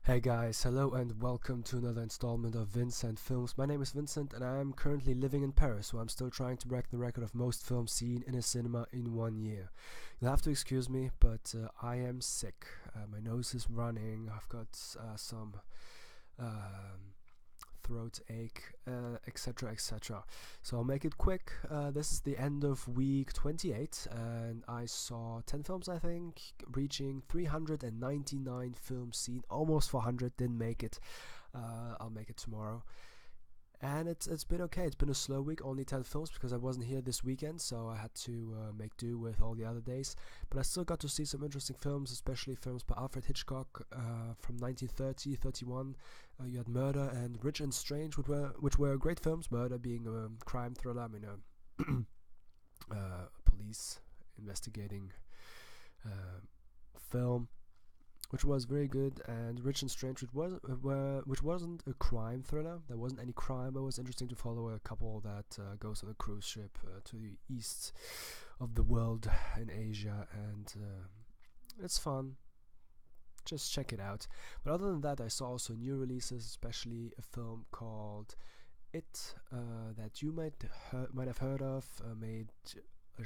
Hey guys, hello and welcome to another installment of Vincent Films. My name is Vincent and I'm currently living in Paris, so I'm still trying to break the record of most films seen in a cinema in 1 year. You'll have to excuse me, but I am sick. My nose is running, I've got some throat ache, etc. etc. So I'll make it quick. This is the end of week 28 and I saw 10 films, I think, reaching 399 films seen, almost 400, didn't make it. I'll make it tomorrow. And it's been okay. It's been a slow week, only 10 films because I wasn't here this weekend, so I had to make do with all the other days. But I still got to see some interesting films, especially films by Alfred Hitchcock from 1930, 31. You had Murder and Rich and Strange, which were great films. Murder being a crime thriller, police investigating film, which was very good, and Rich and Strange, which wasn't a crime thriller. There wasn't any crime, but it was interesting to follow a couple that goes on a cruise ship to the east of the world in Asia, and it's fun. Just check it out. But other than that, I saw also new releases, especially a film called It that you might have heard of, made a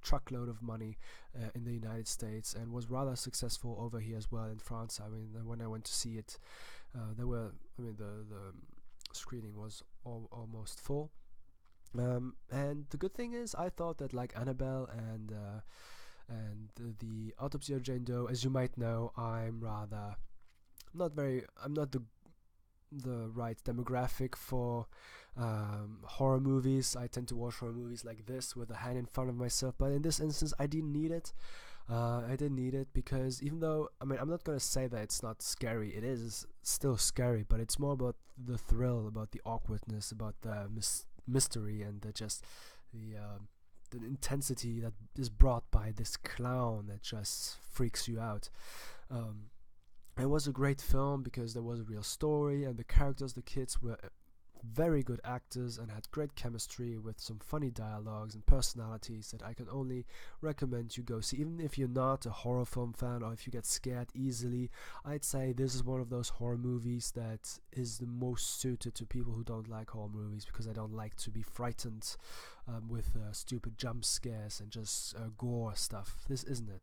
truckload of money in the United States and was rather successful over here as well in France. I mean, when I went to see it, the screening was almost full. And the good thing is, I thought that like Annabelle and the Autopsy of Jane Doe, as you might know, I'm not the right demographic for horror movies. I tend to watch horror movies like this with a hand in front of myself, but in this instance I didn't need it. I didn't need it because even though, I'm not going to say that it's not scary, it is still scary, but it's more about the thrill, about the awkwardness, about the mystery, and the intensity that is brought by this clown that just freaks you out. It was a great film because there was a real story, and the characters, the kids, were very good actors and had great chemistry with some funny dialogues and personalities that I can only recommend you go see. Even if you're not a horror film fan or if you get scared easily, I'd say this is one of those horror movies that is the most suited to people who don't like horror movies, because I don't like to be frightened with stupid jump scares and just gore stuff. This isn't it.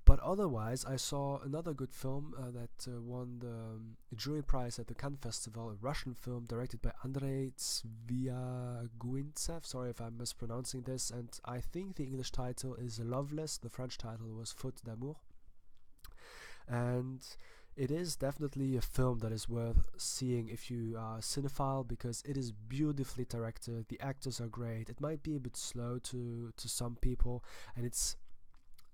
But otherwise, I saw another good film that won the jury prize at the Cannes Festival, a Russian film directed by Andrei Zviaguintsev. Sorry if I'm mispronouncing this, and I think the English title is Loveless. The French title was Faute d'amour. And it is definitely a film that is worth seeing if you are a cinephile, because it is beautifully directed, the actors are great. It might be a bit slow to some people, and it's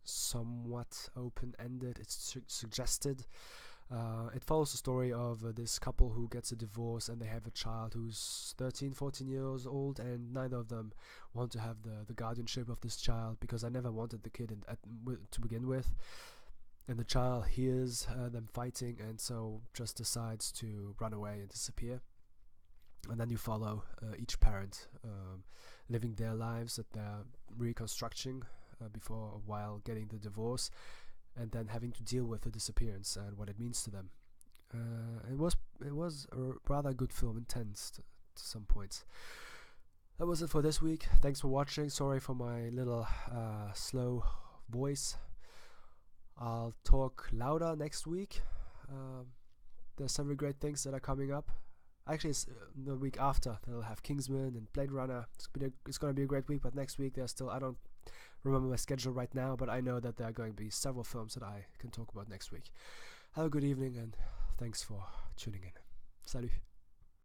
somewhat open-ended. It's suggested. It follows the story of this couple who gets a divorce, and they have a child who's 13, 14 years old, and neither of them want to have the guardianship of this child, because I never wanted the kid to begin with. And the child hears them fighting, and so just decides to run away and disappear. And then you follow each parent living their lives that they're reconstructing while getting the divorce, and then having to deal with the disappearance and what it means to them. It was a rather good film, intense to some points. That was it for this week. Thanks for watching. Sorry for my little slow voice. I'll talk louder next week. There's several great things that are coming up. Actually, it's the week after. They'll have Kingsman and Blade Runner. It's going to be a great week, but next week there's still, I don't remember my schedule right now, but I know that there are going to be several films that I can talk about next week. Have a good evening, and thanks for tuning in. Salut!